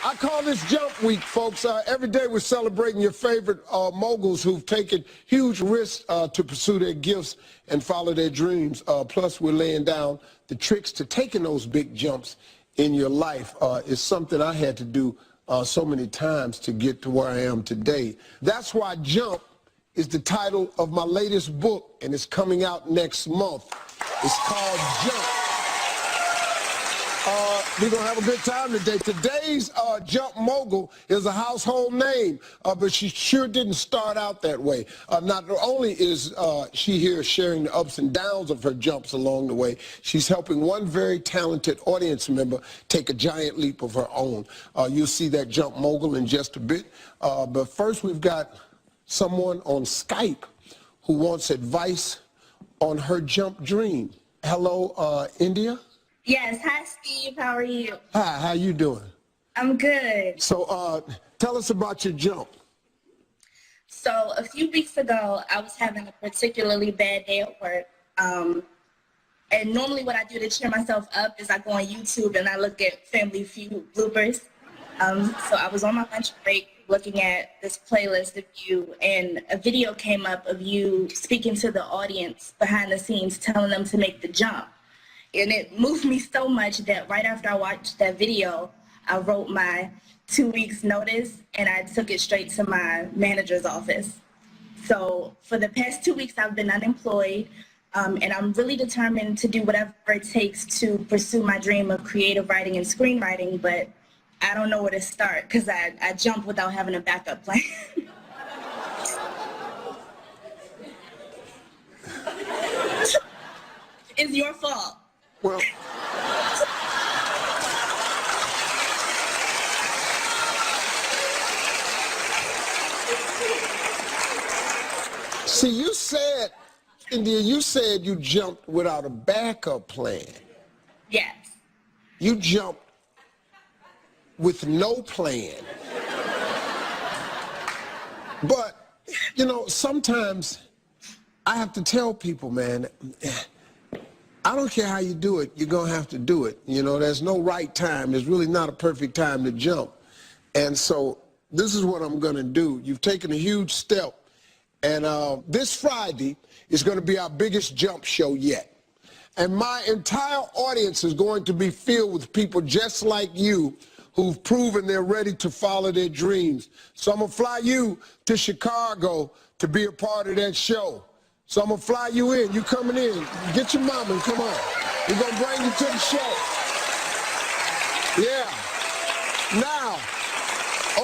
I call this Jump Week, folks. Every day we're celebrating your favorite moguls who've taken huge risks to pursue their gifts and follow their dreams. Plus, we're laying down the tricks to taking those big jumps in your life. It's something I had to do so many times to get to where I am today. That's why Jump is the title of my latest book, and it's coming out next month. It's called Jump. We're going to have a good time today. Today's Jump Mogul is a household name, but she sure didn't start out that way. Not only is she here sharing the ups and downs of her jumps along the way, she's helping one very talented audience member take a giant leap of her own. You'll see that Jump Mogul in just a bit. But first, we've got someone on Skype who wants advice on her jump dream. Hello, India? Yes. Hi, Steve. How are you? Hi. How you doing? I'm good. So tell us about your jump. So a few weeks ago, I was having a particularly bad day at work. And normally what I do to cheer myself up is I go on YouTube and I look at Family Feud bloopers. So I was on my lunch break looking at this playlist of you, and a video came up of you speaking to the audience behind the scenes, telling them to make the jump. And it moved me so much that right after I watched that video, I wrote my 2 weeks notice and I took it straight to my manager's office. So for the past 2 weeks, I've been unemployed, and I'm really determined to do whatever it takes to pursue my dream of creative writing and screenwriting, but I don't know where to start because I jump without having a backup plan. It's your fault. Well, see, you said, India, you said you jumped without a backup plan. Yes. You jumped with no plan. But, you know, sometimes I have to tell people, man, I don't care how you do it, you're going to have to do it. You know, there's no right time. There's really not a perfect time to jump. And so this is what I'm going to do. You've taken a huge step. And this Friday is going to be our biggest jump show yet. And my entire audience is going to be filled with people just like you who've proven they're ready to follow their dreams. So I'm going to fly you to Chicago to be a part of that show. So I'm going to fly you in. You coming in. Get your mama and come on. We're going to bring you to the show. Yeah. Now,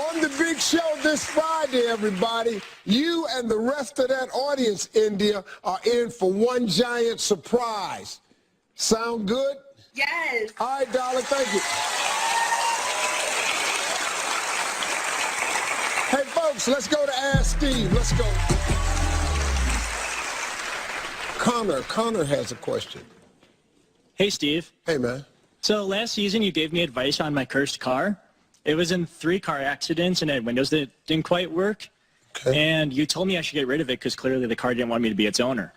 on the big show this Friday, everybody, you and the rest of that audience, India, are in for one giant surprise. Sound good? Yes. All right, darling. Thank you. Hey, folks, let's go to Ask Steve. Let's go. Connor has a question. Hey, Steve. Hey, man. So last season you gave me advice on my cursed car. It was in 3 car accidents and it had windows that didn't quite work. Okay. And you told me I should get rid of it because clearly the car didn't want me to be its owner.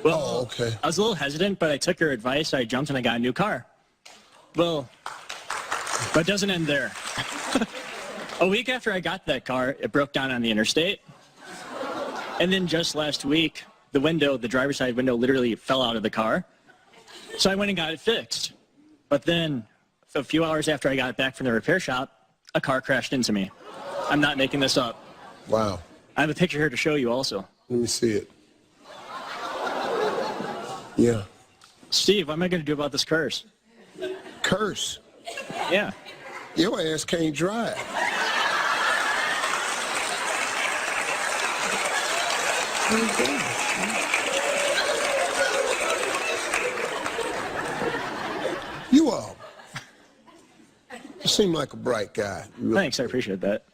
Well, okay. I was a little hesitant, but I took your advice. I jumped and I got a new car. Well, but it doesn't end there. A week after I got that car, it broke down on the interstate. And then just last week, the driver's side window literally fell out of the car. So I went and got it fixed. But then a few hours after I got it back from the repair shop, a car crashed into me. I'm not making this up. Wow. I have a picture here to show you also. Let me see it. Yeah. Steve, what am I going to do about this curse? Curse? Yeah. Your ass can't drive. You seem like a bright guy. Thanks, I appreciate that.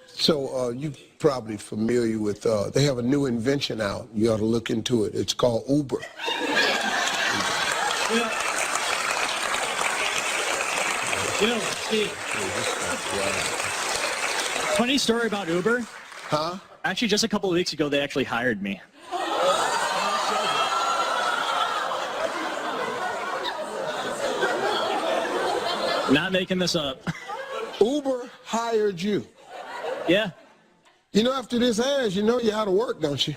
So you're probably familiar with, they have a new invention out. You ought to look into it. It's called Uber. Steve, funny story about Uber. Huh? Actually, just a couple of weeks ago, they actually hired me. Not making this up. Uber hired you. Yeah. You know, after this airs, you know you how to work, don't you?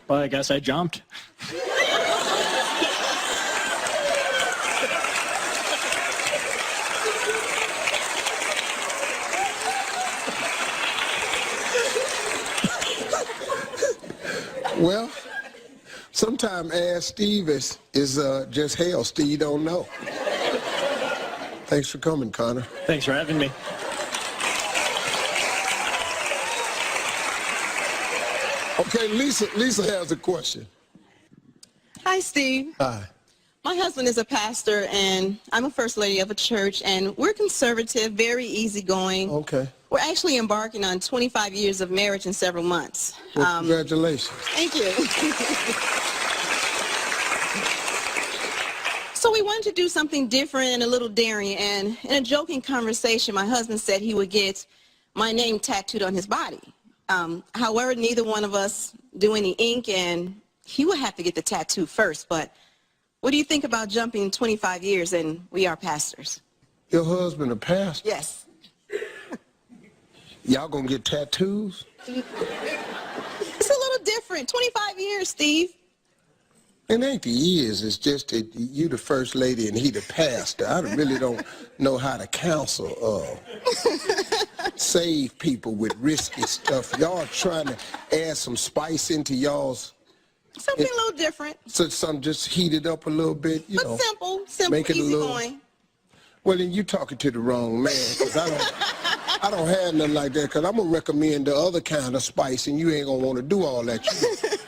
Well, I guess I jumped. Well, sometimes ask Steve is just hell. Steve don't know. Thanks for coming, Connor. Thanks for having me. Okay, Lisa has a question. Hi, Steve. Hi. My husband is a pastor, and I'm a first lady of a church, and we're conservative, very easygoing. Okay. We're actually embarking on 25 years of marriage in several months. Well, congratulations. Thank you. So we wanted to do something different and a little daring, and in a joking conversation, my husband said he would get my name tattooed on his body. However, neither one of us do any ink, and he would have to get the tattoo first. But what do you think about jumping 25 years and we are pastors? Your husband a pastor? Yes. Y'all gonna get tattoos? It's a little different. 25 years, Steve. It ain't the years, it's just that you the first lady and he the pastor. I really don't know how to counsel save people with risky stuff. Y'all trying to add some spice into y'all's... Something a little different. So some just heat it up a little bit, you know. But simple, make it easy a little, going. Well, then you talking to the wrong man, because I don't have nothing like that, because I'm going to recommend the other kind of spice, and you ain't going to want to do all that.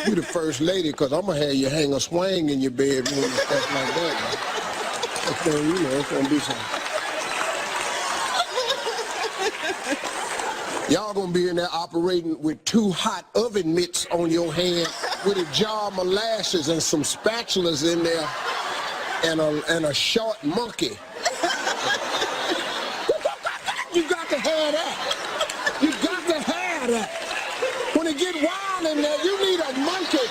You the first lady, because I'm going to have you hang a swang in your bedroom and stuff like that. Okay, you know, it's going to be some... Y'all going to be in there operating with 2 hot oven mitts on your hand with a jar of molasses and some spatulas in there and a short monkey. You got to have that. You got to have that. When it get wild in there, you need a monkey.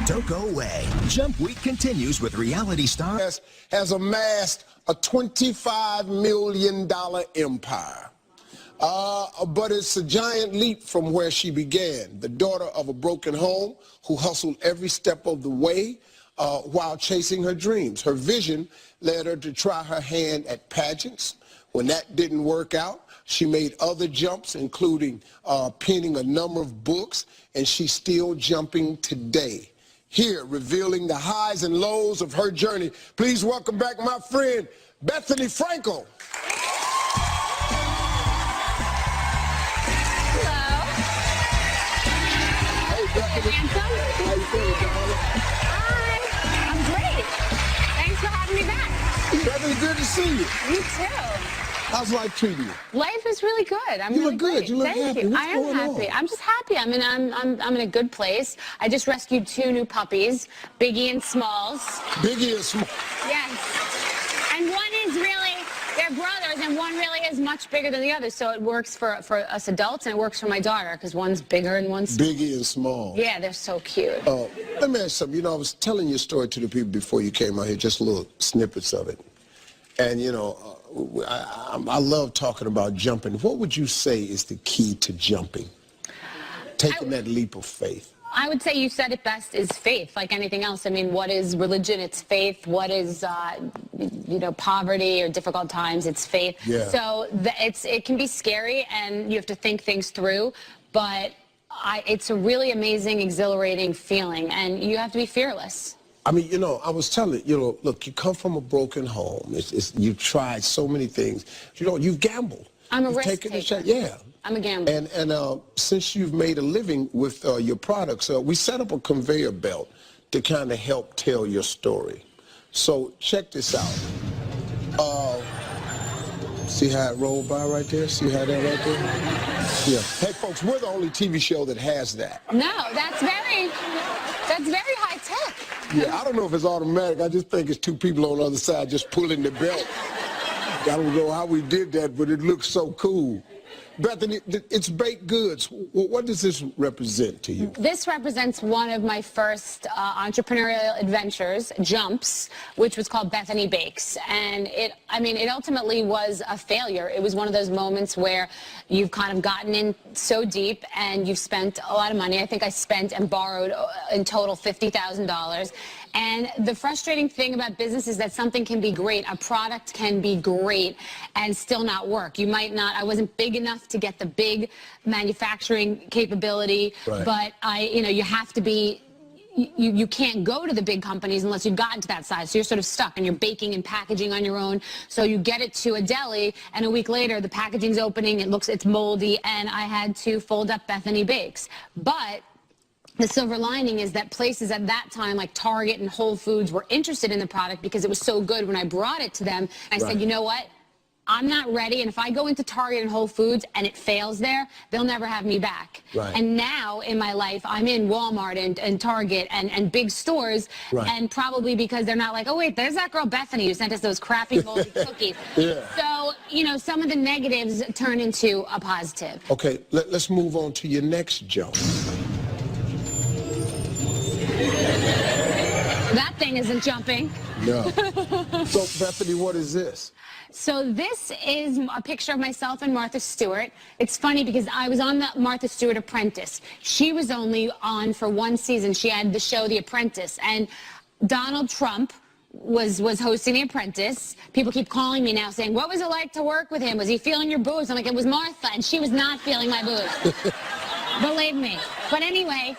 Don't go away. Jump Week continues with reality star has amassed a $25 million empire. But it's a giant leap from where she began. The daughter of a broken home who hustled every step of the way while chasing her dreams. Her vision led her to try her hand at pageants. When that didn't work out, she made other jumps, including penning a number of books, and she's still jumping today. Here, revealing the highs and lows of her journey, please welcome back my friend, Bethany Frankel. Handsome. How you feeling, darling? Hi. I'm great. Thanks for having me back. Bethany, good to see you. You too. How's life treating you? Life is really good. I'm You really look good. great. You look Thank happy. you. What's I am going happy. on? I'm just happy. I'm in a good place. I just rescued 2 new puppies, Biggie and Smalls. Biggie and Small. Yes. And one is really, they're brothers, and one really is much bigger than the other. So it works for us adults, and it works for my daughter, because one's bigger and one's... Biggie and Small. Yeah, they're so cute. Let me ask you something. You know, I was telling your story to the people before you came out here, just little snippets of it. And, you know, I love talking about jumping. What would you say is the key to jumping? Taking that leap of faith. I would say you said it best, is faith, like anything else. I mean, what is religion? It's faith. What is, poverty or difficult times? It's faith. Yeah. So it can be scary, and you have to think things through, but it's a really amazing, exhilarating feeling, and you have to be fearless. I mean, you know, I was telling you know, look, you come from a broken home. You've tried so many things. You know, you've gambled. I'm a You've risk taken a taker. chance. Yeah. I'm a gambler. And since you've made a living with your products, we set up a conveyor belt to kind of help tell your story. So check this out. See how it rolled by right there? See how that right there? Yeah. Hey, folks, we're the only TV show that has that. No, that's very high tech. Yeah, I don't know if it's automatic. I just think it's two people on the other side just pulling the belt. I don't know how we did that, but it looks so cool. Bethany, it's baked goods. What does this represent to you? This represents one of my first entrepreneurial adventures, jumps, which was called Bethany Bakes. And it ultimately was a failure. It was one of those moments where you've kind of gotten in so deep and you've spent a lot of money. I think I spent and borrowed in total $50,000. And the frustrating thing about business is that something can be great, a product can be great and still not work. You might not, I wasn't big enough to get the big manufacturing capability, right. But you have to be, you can't go to the big companies unless you've gotten to that size. So you're sort of stuck and you're baking and packaging on your own. So you get it to a deli and a week later the packaging's opening, it's moldy, and I had to fold up Bethany Bakes. But the silver lining is that places at that time like Target and Whole Foods were interested in the product because it was so good when I brought it to them. And I said, you know what? I'm not ready, and if I go into Target and Whole Foods and it fails there, they'll never have me back. Right. And now in my life, I'm in Walmart and Target and big stores, right. And probably because they're not like, oh wait, there's that girl Bethany who sent us those crappy moldy cookies. Yeah. So, some of the negatives turn into a positive. Okay, let's move on to your next jump. That thing isn't jumping. No. So, Bethany, what is this? So this is a picture of myself and Martha Stewart. It's funny because I was on the Martha Stewart Apprentice. She was only on for one season. She had the show The Apprentice. And Donald Trump was hosting The Apprentice. People keep calling me now saying, what was it like to work with him? Was he feeling your boobs? I'm like, it was Martha, and she was not feeling my boobs. Believe me. But anyway,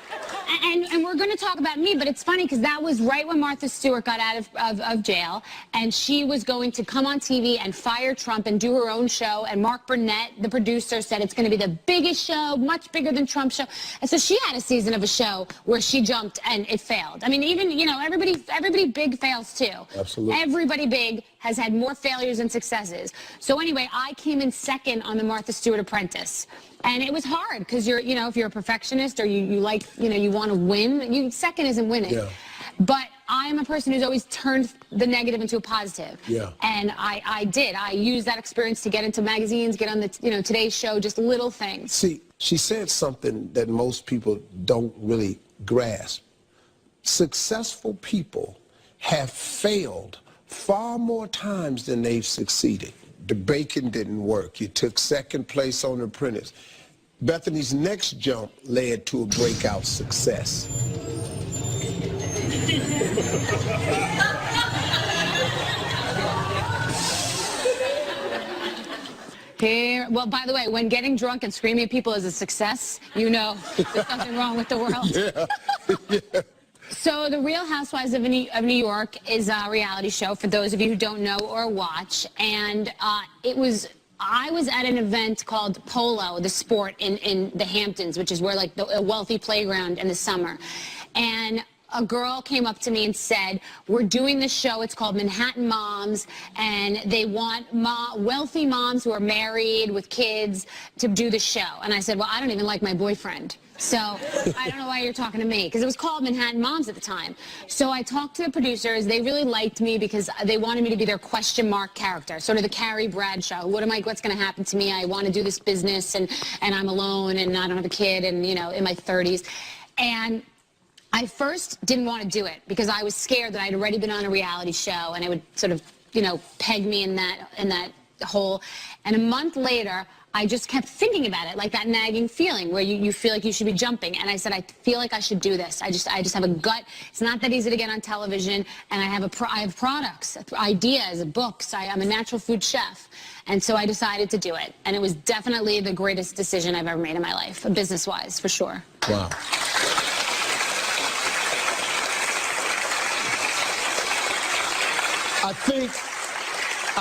and we're going to talk about me, but it's funny because that was right when Martha Stewart got out of jail, and she was going to come on TV and fire Trump and do her own show, and Mark Burnett, the producer, said it's going to be the biggest show, much bigger than Trump's show. And so she had a season of a show where she jumped and it failed. I mean, even, everybody big fails too. Absolutely. Everybody big has had more failures than successes. So anyway, I came in second on the Martha Stewart Apprentice. And it was hard because if you're a perfectionist or you like, you want to win, second isn't winning. Yeah. But I'm a person who's always turned the negative into a positive. Yeah. And I did. I used that experience to get into magazines, get on the, Today's Show, just little things. See, she said something that most people don't really grasp. Successful people have failed far more times than they've succeeded. The bacon didn't work. You took second place on The Apprentice. Bethany's next jump led to a breakout success. Well, by the way, when getting drunk and screaming at people is a success, there's something wrong with the world. Yeah. Yeah. So The Real Housewives of New York is a reality show for those of you who don't know or watch. And I was at an event called Polo, the sport in the Hamptons, which is where like a wealthy playground in the summer. And a girl came up to me and said, we're doing this show, it's called Manhattan Moms, and they want wealthy moms who are married with kids to do the show. And I said, well, I don't even like my boyfriend. So I don't know why you're talking to me, because it was called Manhattan Moms at the time. So I talked to the producers. They really liked me because they wanted me to be their question mark character, sort of the Carrie Bradshaw. What's going to happen to me? I want to do this business, and I'm alone, and I don't have a kid, and, in my 30s. And I first didn't want to do it because I was scared that I'd already been on a reality show, and it would sort of, peg me in that hole. And a month later, I just kept thinking about it, like that nagging feeling where you feel like you should be jumping. And I said, I feel like I should do this. I just have a gut. It's not that easy to get on television. And I have products, ideas, books. I'm a natural food chef. And so I decided to do it. And it was definitely the greatest decision I've ever made in my life, business-wise, for sure. Wow.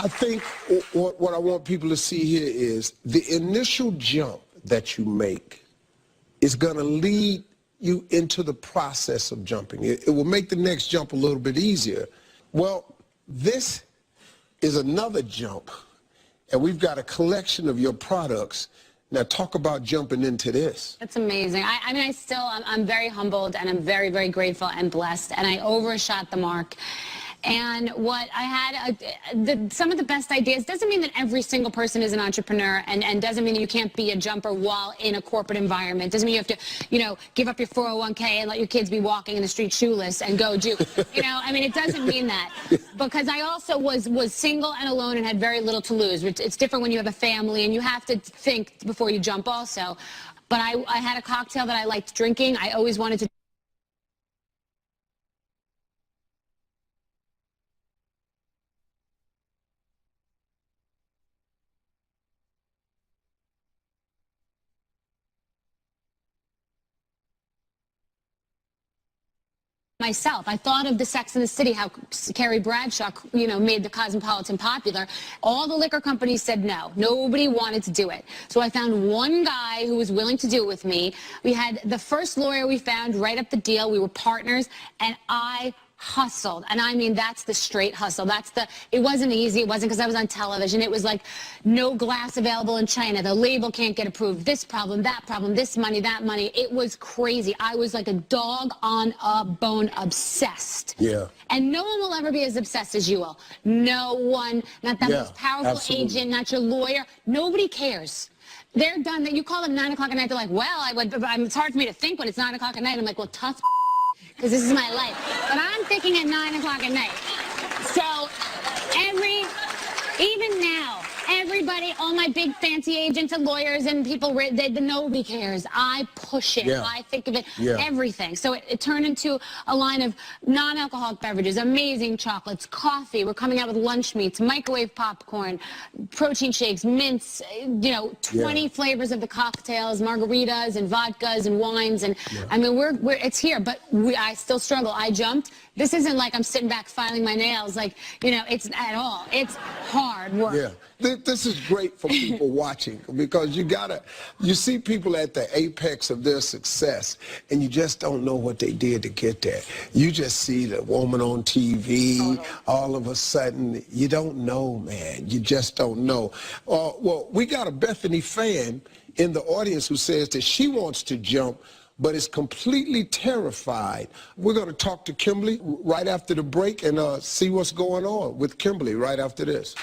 I think what I want people to see here is the initial jump that you make is going to lead you into the process of jumping. It will make the next jump a little bit easier. Well, this is another jump, and we've got a collection of your products. Now talk about jumping into this. That's amazing. I mean, I'm very humbled, and I'm very, very grateful and blessed, and I overshot the mark. And what I had, some of the best ideas, doesn't mean that every single person is an entrepreneur, and doesn't mean that you can't be a jumper while in a corporate environment. Doesn't mean you have to, give up your 401k and let your kids be walking in the street shoeless and go do, I mean, it doesn't mean that. Because I also was single and alone and had very little to lose. It's different when you have a family, and you have to think before you jump also. But I had a cocktail that I liked drinking. I always wanted to myself. I thought of the Sex and the City, how Carrie Bradshaw, made the Cosmopolitan popular. All the liquor companies said no. Nobody wanted to do it. So I found one guy who was willing to do it with me. We had the first lawyer we found write up the deal. We were partners, and I hustled. And I mean, that's the straight hustle. It wasn't easy. It wasn't because I was on television. It was like no glass available in China. The label can't get approved. This problem, that problem, this money, that money. It was crazy. I was like a dog on a bone, obsessed. Yeah. And no one will ever be as obsessed as you will. No one, not that most powerful agent, not your lawyer. Nobody cares. They're done. That you call them 9 o'clock at night. They're like, well, it's hard for me to think when it's 9 o'clock at night. I'm like, well, tough, because this is my life. But I'm thinking at 9 o'clock at night. So even now, everybody, all my big fancy agents and lawyers and people, nobody cares. I push it. Yeah. I think of it, everything. So it turned into a line of non-alcoholic beverages, amazing chocolates, coffee. We're coming out with lunch meats, microwave popcorn, protein shakes, mints, 20 flavors of the cocktails, margaritas and vodkas and wines. And I mean, it's here, but I still struggle. I jumped. This isn't like I'm sitting back filing my nails. Like, it's at all. It's hard work. Yeah. This is great for people watching, because you see people at the apex of their success, and you just don't know what they did to get there. You just see the woman on TV, all of a sudden, you don't know, man. You just don't know. Well, we got a Bethany fan in the audience who says that she wants to jump, but is completely terrified. We're going to talk to Kimberly right after the break and see what's going on with Kimberly right after this.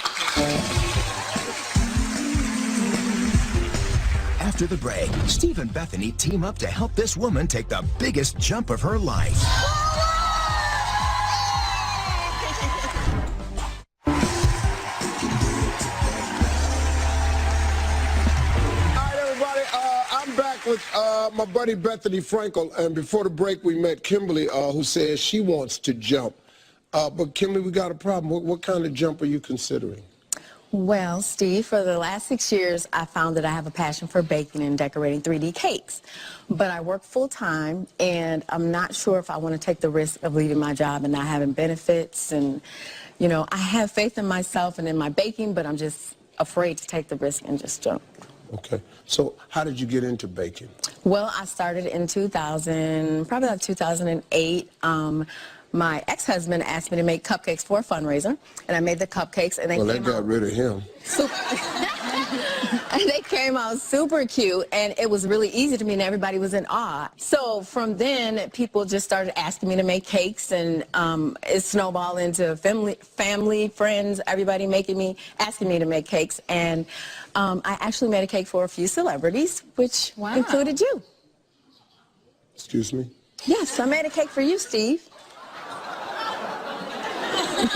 After the break, Steve and Bethany team up to help this woman take the biggest jump of her life. With my buddy Bethany Frankel, and before the break we met Kimberly, who says she wants to jump. But Kimberly, we got a problem. What kind of jump are you considering? Well, Steve, for the last 6 years, I found that I have a passion for baking and decorating 3D cakes. But I work full-time, and I'm not sure if I want to take the risk of leaving my job and not having benefits. And, I have faith in myself and in my baking, but I'm just afraid to take the risk and just jump. Okay. So how did you get into baking? Well, I started in 2000, probably like 2008. My ex-husband asked me to make cupcakes for a fundraiser, and I made the cupcakes, and they came out. Well, that got rid of him. And they came out super cute, and it was really easy to me, and everybody was in awe. So from then, people just started asking me to make cakes, and it snowballed into family, friends, everybody asking me to make cakes. And I actually made a cake for a few celebrities, which included you. Excuse me? Yes, I made a cake for you, Steve. That's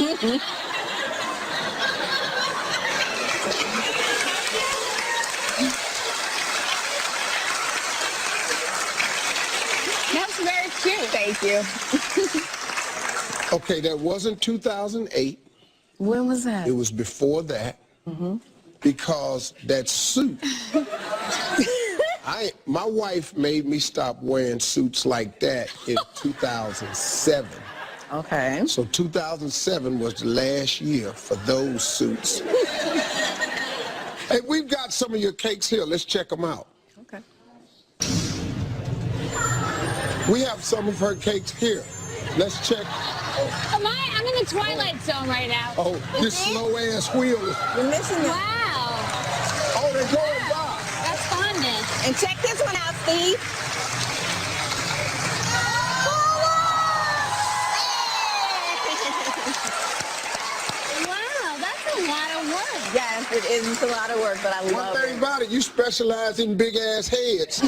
very cute. Thank you. Okay, that wasn't 2008. When was that? It was before that. Because that suit, my wife made me stop wearing suits like that in 2007. Okay. So 2007 was the last year for those suits. Hey, we've got some of your cakes here. Let's check them out. Okay. We have some of her cakes here. Let's check. I'm in the twilight zone right now. Oh, this slow-ass wheel. You're missing it. Wow. Everybody going by. That's fun, man. And check this one out, Steve. Wow, that's a lot of work. Yes, it is. It's a lot of work, but I love One thing it. about it, you specialize in big ass heads.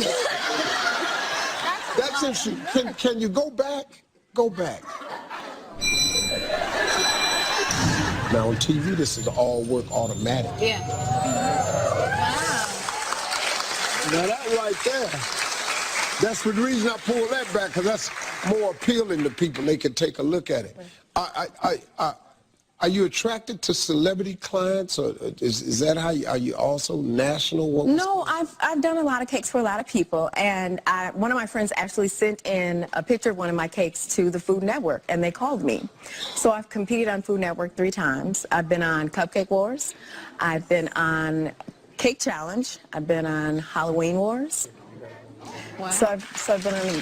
That's interesting. Can you go back? Go back. Now on TV, this is all work automatic. Yeah. Wow. Now that right there, that's the reason I pull that back, because that's more appealing to people. They can take a look at it. Are you attracted to celebrity clients, or is that how you, are you also national? No, I've done a lot of cakes for a lot of people, and one of my friends actually sent in a picture of one of my cakes to the Food Network, and they called me. So I've competed on Food Network 3 times. I've been on Cupcake Wars. I've been on Cake Challenge. I've been on Halloween Wars. Wow. So I've been on.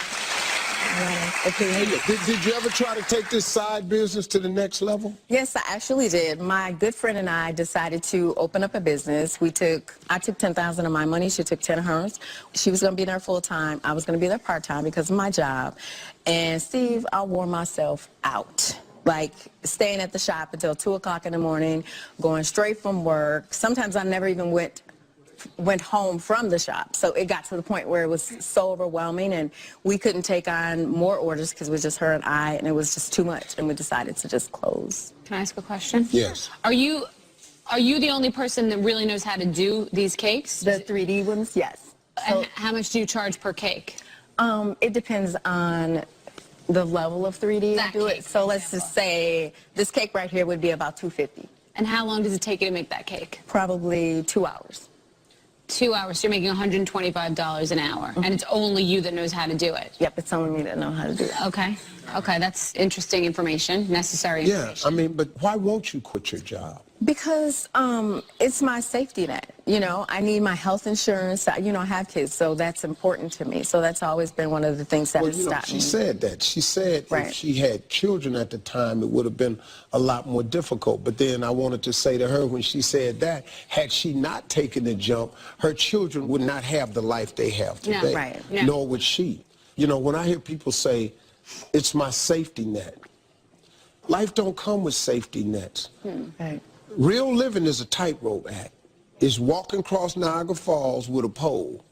Did you ever try to take this side business to the next level? Yes, I actually did. My good friend and I decided to open up a business. I took 10,000 of my money. She took 10 of hers. She was going to be there full time. I was going to be there part time because of my job. And Steve, I wore myself out. Like staying at the shop until 2 o'clock in the morning, going straight from work. Sometimes I never even went home from the shop. So it got to the point where it was so overwhelming, and we couldn't take on more orders because it was just her and I, and it was just too much, and we decided to just close. Can I ask a question? Yes. Are you the only person that really knows how to do these cakes? The 3D ones, yes. And how much do you charge per cake? It depends on the level of 3D That you do cake, it. So for let's just say this cake right here would be about $250. And how long does it take you to make that cake? Probably 2 hours. 2 hours, so you're making $125 an hour, and it's only you that knows how to do it. Yep, it's only me that know how to do that. Okay, that's interesting information, necessary Yeah, information. I mean, but why won't you quit your job? Because it's my safety net. You know, I need my health insurance. You know, I have kids, so that's important to me. So that's always been one of the things that Well, has you know, stopped she me. said that. She said if Right. she had children at the time, it would have been a lot more difficult. But then I wanted to say to her when she said that, had she not taken the jump, her children would not have the life they have No, today. right. No. Nor would she. You know, when I hear people say, it's my safety net, life don't come with safety nets. Right. Real living is a tightrope act. It's walking across Niagara Falls with a pole.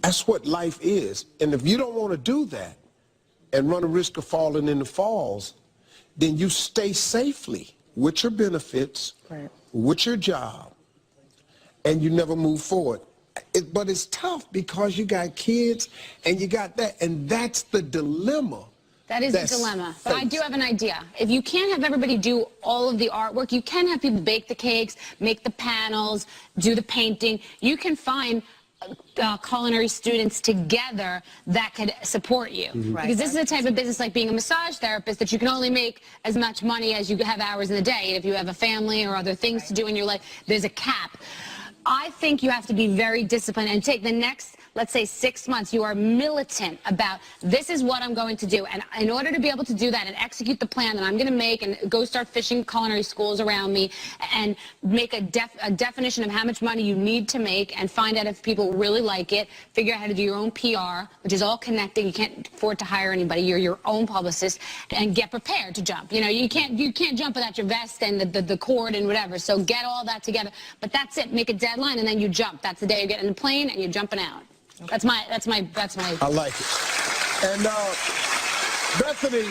That's what life is. And if you don't want to do that and run a risk of falling in the falls, then you stay safely with your benefits, Right. with your job, and you never move forward. But it's tough because you got kids and you got that, and that's the dilemma. That is a that's dilemma, but I faced. do have an idea. If you can't have everybody do all of the artwork, you can have people bake the cakes, make the panels, do the painting. You can find culinary students together that could support you. Right. Because this is a type of business like being a massage therapist that you can only make as much money as you have hours in the day. If you have a family or other things to do in your life, there's a cap. I think you have to be very disciplined and take the next, let's say, 6 months. You are militant about this is what I'm going to do. And in order to be able to do that and execute the plan that I'm going to make and go start fishing culinary schools around me and make a definition of how much money you need to make and find out if people really like it, figure out how to do your own PR, which is all connecting. You can't afford to hire anybody. You're your own publicist, and get prepared to jump. You know, you can't jump without your vest and the cord and whatever. So get all that together. But that's it. Make a deadline and then you jump. That's the day you get in the plane and you're jumping out. That's my. I like it. And Bethany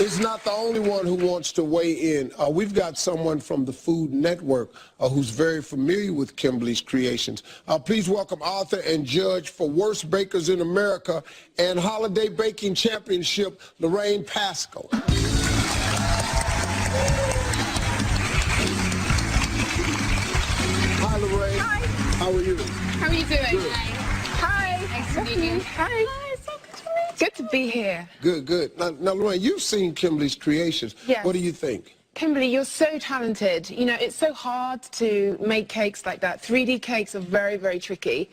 is not the only one who wants to weigh in. We've got someone from the Food Network who's very familiar with Kimberly's creations. Please welcome author and judge for Worst Bakers in America and Holiday Baking Championship, Lorraine Pascal. Hi, Lorraine. Hi. How are you? How are you doing? Good. Hi. Nice to meet you. Hi. So good to be here. Good, good. Now, Lorraine, you've seen Kimberly's creations. Yes. What do you think? Kimberly, you're so talented. You know, it's so hard to make cakes like that. 3D cakes are very, very tricky.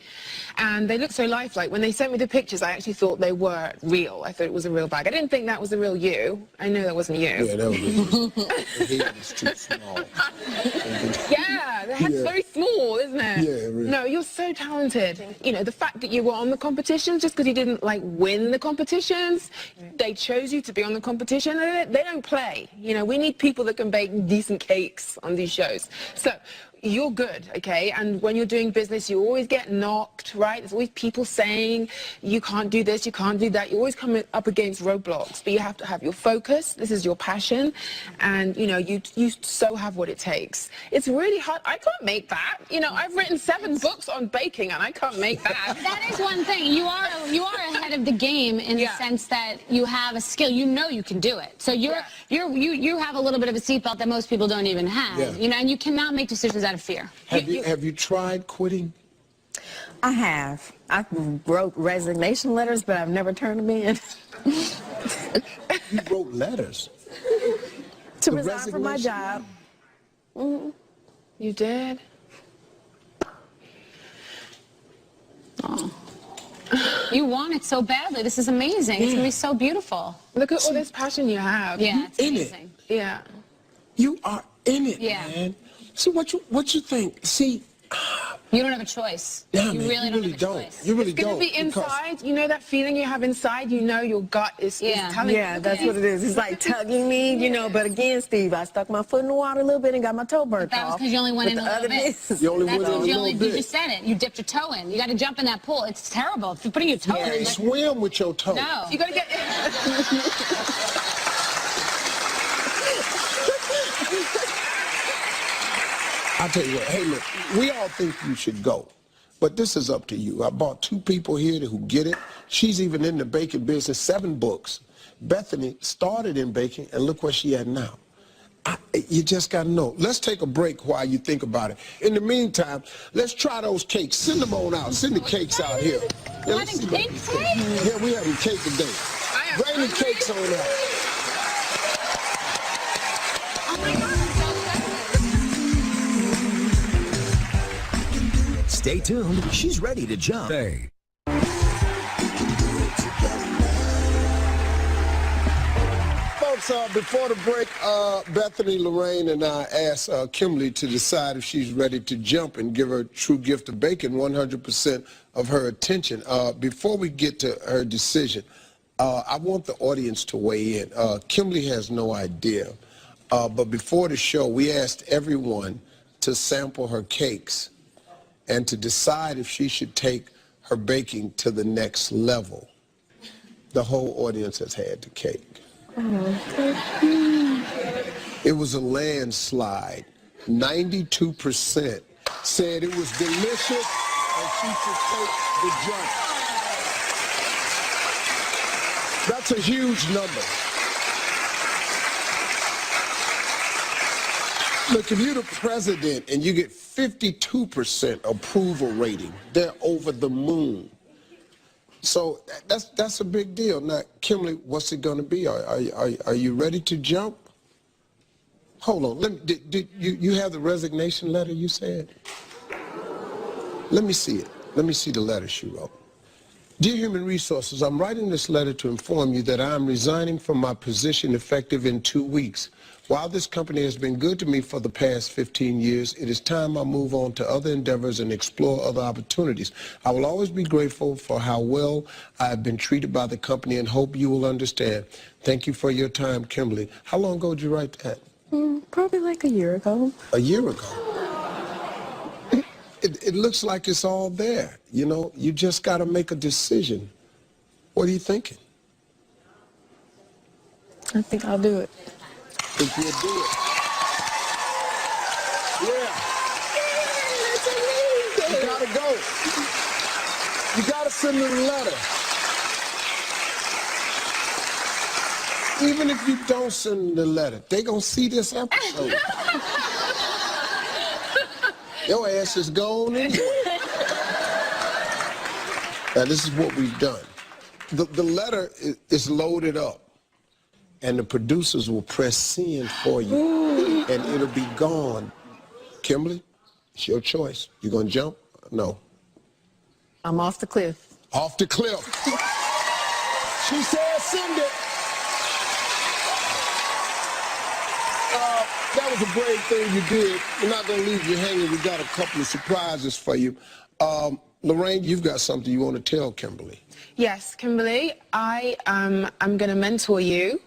And they look so lifelike. When they sent me the pictures, I actually thought they were real. I thought it was a real bag. I didn't think that was a real you. I know that wasn't you. Yeah, that was the head was too small. Yeah, Yeah, the head's very small, isn't it? Yeah, it really. No, you're so talented. You know, the fact that you were on the competitions, just because you didn't, like, win the competitions, they chose you to be on the competition, and they don't play. You know, we need people that can bake decent cakes on these shows. So, you're good, okay? And when you're doing business, you always get knocked, right? There's always people saying, you can't do this, you can't do that. You always come up against roadblocks, but you have to have your focus. This is your passion, and, you know, you so have what it takes. It's really hard. I can't make that. You know, I've written 7 books on baking, and I can't make that. That is one thing. You are ahead of the game in the sense that you have a skill. You know you can do it. So you have a little bit of a seatbelt that most people don't even have. Yeah. You know, and you cannot make decisions out of fear. Have you tried quitting? I have. I wrote resignation letters, but I've never turned them in. You wrote letters To resign from my job. Mm-hmm. You did? Oh. You want it so badly. This is amazing. It's going to be so beautiful. Look at all this passion you have. Yeah, it's in amazing. Yeah. You are in it, Yeah. man. See, what you think? See, You don't have a choice. nah, You man, really you don't really have a don't. choice. You really It's going don't. to be inside. You know that feeling you have inside? You know your gut is telling you. Yeah, that's what it is. It's like tugging me, you know. But again, Steve, I stuck my foot in the water a little bit and got my toe burnt That was off. because you only went in a little bit. You only That's went in a what little you bit. just said it. You dipped your toe in. You got to jump in that pool. It's terrible. If you're putting your toe You in. can't like- swim with your toe. No. You got to get... I'll tell you what, hey, look, we all think you should go, but this is up to you. I brought 2 people here who get it. She's even in the baking business, 7 books. Bethany started in baking, and look where she at now. You just got to know. Let's take a break while you think about it. In the meantime, let's try those cakes. Send them on out. Send the cakes out here. Yeah, let's see about these cakes. Yeah, we having cake today. Bring the cakes on out. Oh my God. Stay tuned. She's ready to jump. Hey. Folks, before the break, Bethany, Lorraine, and I asked Kimberly to decide if she's ready to jump and give her true gift of bacon 100% of her attention. Before we get to her decision, I want the audience to weigh in. Kimberly has no idea, but before the show, we asked everyone to sample her cakes and to decide if she should take her baking to the next level. The whole audience has had the cake. It was a landslide. 92% said it was delicious and she should take the jump. That's a huge number. Look, if you're the president and you get 52% approval rating, they're over the moon. So that's a big deal. Now, Kimberly, what's it going to be? Are you ready to jump? Hold on. Did you have the resignation letter you said? Let me see it. Let me see the letter she wrote. Dear Human Resources, I'm writing this letter to inform you that I am resigning from my position effective in 2 weeks. While this company has been good to me for the past 15 years, it is time I move on to other endeavors and explore other opportunities. I will always be grateful for how well I have been treated by the company and hope you will understand. Thank you for your time, Kimberly. How long ago did you write that? Probably like a year ago. A year ago. It looks like it's all there. You know, you just got to make a decision. What are you thinking? I think I'll do it. Think you'll do it? Yeah. You gotta go. You gotta send them a letter. Even if you don't send the letter, they gonna see this episode. Your ass is gone anyway. Now this is what we've done. The letter is loaded up. And the producers will press send for you, and it'll be gone. Kimberly, it's your choice. You gonna jump? No. I'm off the cliff. Off the cliff. She said send it. That was a brave thing you did. We're not going to leave you hanging. We got a couple of surprises for you. Lorraine, you've got something you want to tell Kimberly. Yes, Kimberly, I am going to mentor you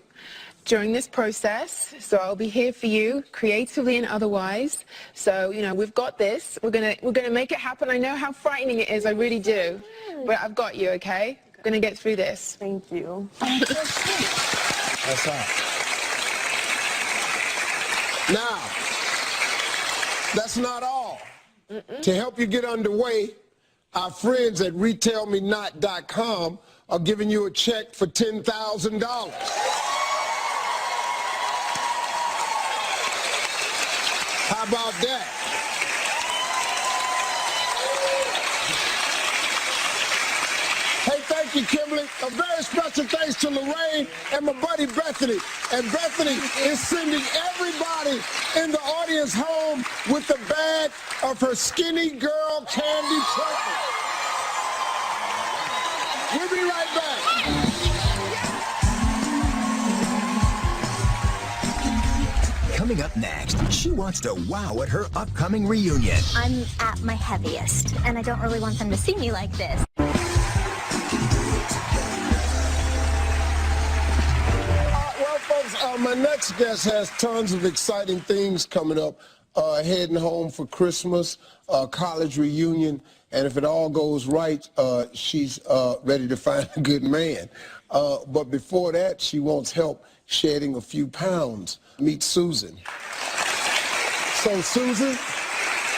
during this process. So I'll be here for you, creatively and otherwise. So, you know, we've got this. We're gonna make it happen. I know how frightening it is. I really do. But I've got you, okay? I'm going to get through this. Thank you. That's all. Now, that's not all. To help you get underway, our friends at retailmenot.com are giving you a check for $10,000. How about that? Hey, thank you, Kimberly. A very special thanks to Lorraine and my buddy Bethany. And Bethany is sending everybody in the audience home with a bag of her Skinny Girl candy truffle. We'll be right back. Coming up next, she wants to wow at her upcoming reunion. I'm at my heaviest, and I don't really want them to see me like this. Well, folks, my next guest has tons of exciting things coming up. Heading home for Christmas, college reunion, and if it all goes right, she's ready to find a good man. But before that, she wants help shedding a few pounds. Meet Susan. So, Susan,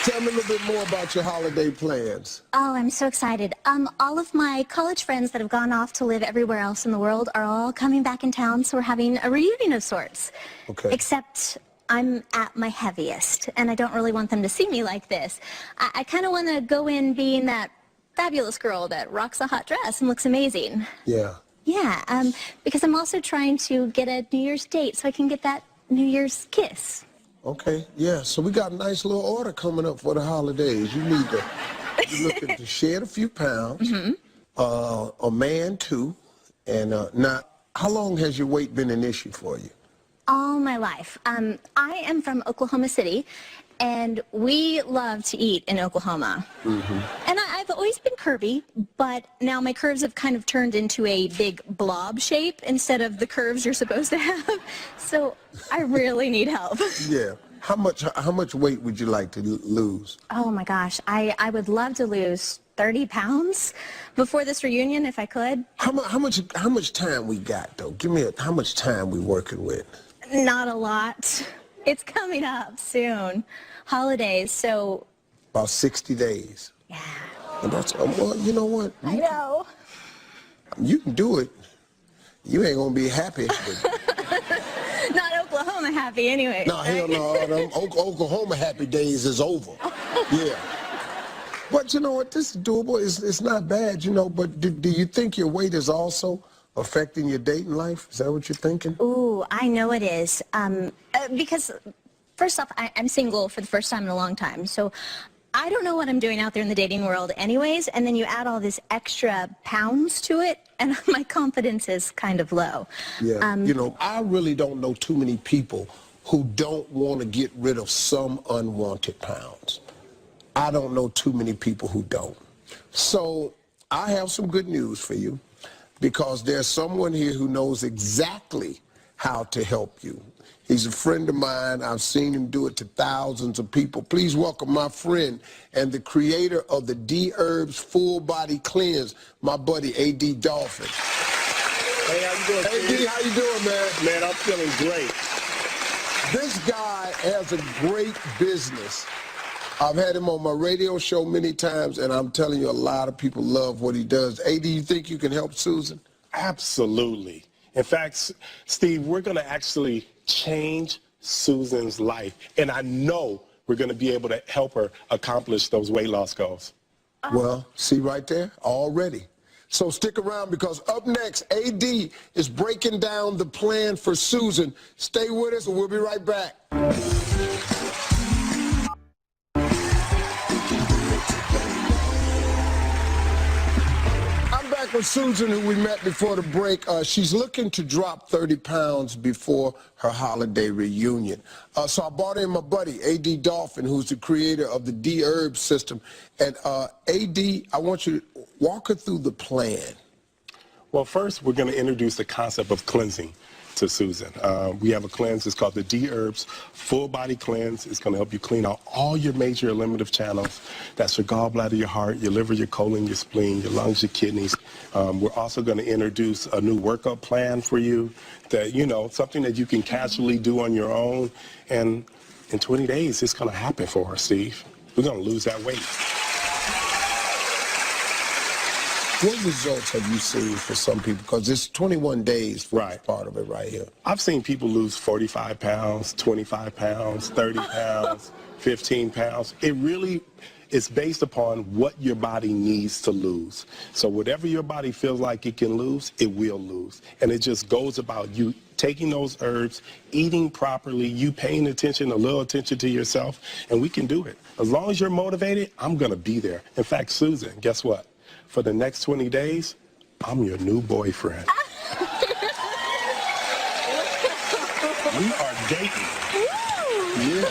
tell me a little bit more about your holiday plans. Oh, I'm so excited. All of my college friends that have gone off to live everywhere else in the world are all coming back in town, so we're having a reunion of sorts. Okay. Except I'm at my heaviest, and I don't really want them to see me like this. I kind of want to go in being that fabulous girl that rocks a hot dress and looks amazing. Yeah. Yeah, because I'm also trying to get a New Year's date so I can get that New Year's kiss. Okay, yeah, so we got a nice little order coming up for the holidays. You need to, you're looking to shed a few pounds, a man too, and now, how long has your weight been an issue for you? All my life. I am from Oklahoma City, and we love to eat in Oklahoma. And I've always been curvy, but now my curves have kind of turned into a big blob shape instead of the curves you're supposed to have. So I really need help. Yeah. How much weight would you like to lose? Oh my gosh, I would love to lose 30 pounds before this reunion if I could. How much time we got though? Give me how much time we working with? Not a lot. It's coming up soon. Holidays, so... About 60 days. Yeah. And that's, well, you know what? I know. You can do it. You ain't gonna be happy. Not Oklahoma happy anyway. No, hell no. Them Oklahoma happy days is over. Yeah. But you know what? This is doable. It's not bad, you know. But do you think your weight is also affecting your dating life? Is that what you're thinking? Ooh, I know it is. Because first off, I'm single for the first time in a long time. So I don't know what I'm doing out there in the dating world anyways. And then you add all this extra pounds to it, and my confidence is kind of low. Yeah. You know, I really don't know too many people who don't want to get rid of some unwanted pounds. I don't know too many people who don't. So I have some good news for you, because there's someone here who knows exactly how to help you. He's a friend of mine. I've seen him do it to thousands of people. Please welcome my friend and the creator of the D-Herbs Full Body Cleanse, my buddy A.D. Dolphin. Hey, how you doing? A.D., how you doing, man? Man, I'm feeling great. This guy has a great business. I've had him on my radio show many times, and I'm telling you, a lot of people love what he does. A.D., you think you can help Susan? Absolutely. In fact, Steve, we're going to actually change Susan's life, and I know we're going to be able to help her accomplish those weight loss goals. Well, see right there, already. So stick around, because up next, A.D. is breaking down the plan for Susan. Stay with us, and we'll be right back. back with Susan, who we met before the break. She's looking to drop 30 pounds before her holiday reunion. So I brought in my buddy, A.D. Dolphin, who's the creator of the D-Herb system. And A.D., I want you to walk her through the plan. Well, first, we're going to introduce the concept of cleansing to Susan. We have a cleanse. It's called the D-Herbs Full Body Cleanse. It's going to help you clean out all your major eliminative channels. That's your gallbladder, your heart, your liver, your colon, your spleen, your lungs, your kidneys. We're also going to introduce a new workout plan for you that, you know, something that you can casually do on your own. And in 20 days, it's going to happen for her, Steve. We're going to lose that weight. What results have you seen for some people? Because it's 21 days for part of it right here. I've seen people lose 45 pounds, 25 pounds, 30 pounds, 15 pounds. It really is based upon what your body needs to lose. So whatever your body feels like it can lose, it will lose. And it just goes about you taking those herbs, eating properly, you paying attention, a little attention to yourself, and we can do it. As long as you're motivated, I'm going to be there. In fact, Susan, guess what? For the next 20 days, I'm your new boyfriend. We are dating. Yeah.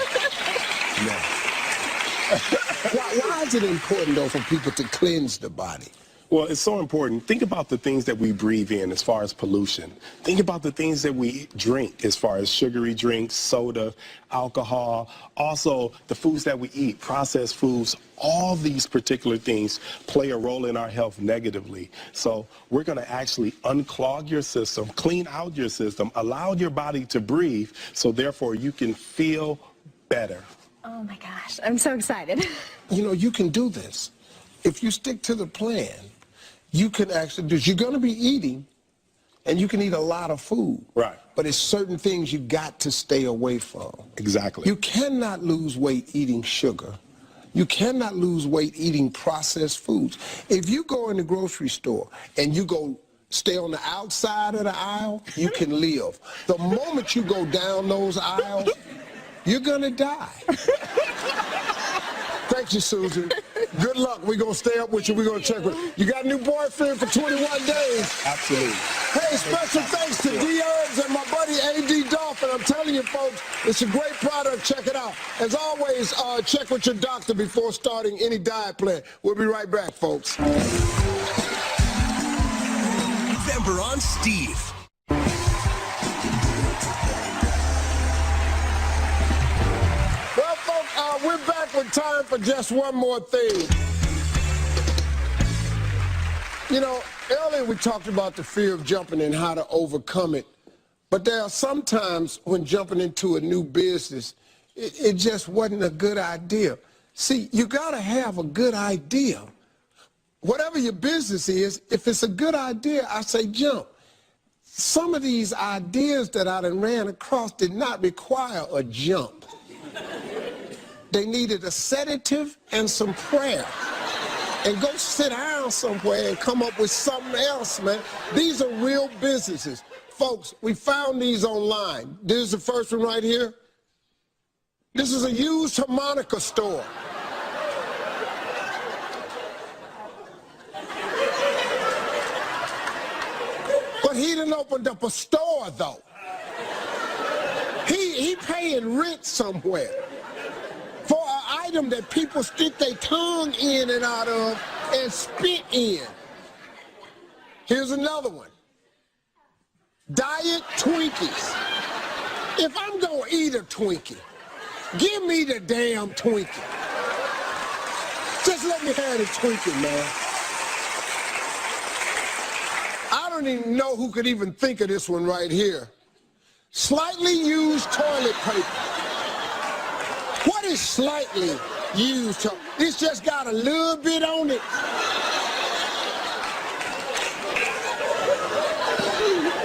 Why is it important, though, for people to cleanse the body? Well, it's so important. Think about the things that we breathe in as far as pollution. Think about the things that we drink as far as sugary drinks, soda, alcohol, also the foods that we eat, processed foods. All these particular things play a role in our health negatively. So we're going to actually unclog your system, clean out your system, allow your body to breathe, so therefore you can feel better. Oh my gosh, I'm so excited. You know, you can do this. If you stick to the plan, you can actually do this. You're going to be eating, and you can eat a lot of food. Right. But it's certain things you got to stay away from. Exactly. You cannot lose weight eating sugar. You cannot lose weight eating processed foods. If you go in the grocery store and you go stay on the outside of the aisle, you can live. The moment you go down those aisles, you're going to die. Thank you, Susan. Good luck. We're going to stay up with you. We're going to check with you. You got a new boyfriend for 21 days. Absolutely. Hey, special thanks to D-Herbs and my buddy A.D. Dolphin. I'm telling you, folks, it's a great product. Check it out. As always, check with your doctor before starting any diet plan. We'll be right back, folks. November on Steve. Well, folks, we're back with time for just one more thing. You know, earlier we talked about the fear of jumping and how to overcome it. But there are some times when jumping into a new business, it just wasn't a good idea. See, you got to have a good idea. Whatever your business is, if it's a good idea, I say jump. Some of these ideas that I done ran across did not require a jump. They needed a sedative and some prayer. And go sit down somewhere and come up with something else, man. These are real businesses. Folks, we found these online. This is the first one right here. This is a used harmonica store. But he done opened up a store, though. He paying rent somewhere for an item that people stick their tongue in and out of and spit in. Here's another one. Diet Twinkies. If I'm gonna eat a Twinkie, give me the damn Twinkie. Just let me have the Twinkie, man. I don't even know who could even think of this one right here. Slightly used toilet paper. What is slightly used? It's just got a little bit on it.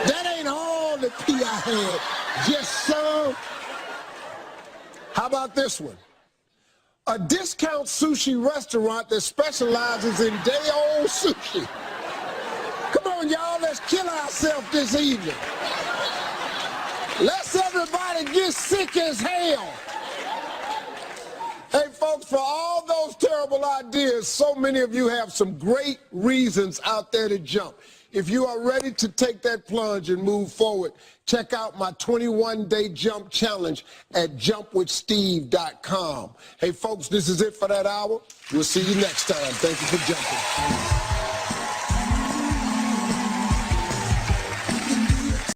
That ain't all the pee I had, just some. How about this one? A discount sushi restaurant that specializes in day-old sushi. Come on, y'all, let's kill ourselves this evening. Let's everybody get sick as hell. Hey, folks, for all those terrible ideas, so many of you have some great reasons out there to jump. If you are ready to take that plunge and move forward, check out my 21-day jump challenge at jumpwithsteve.com. Hey, folks, this is it for that hour. We'll see you next time. Thank you for jumping.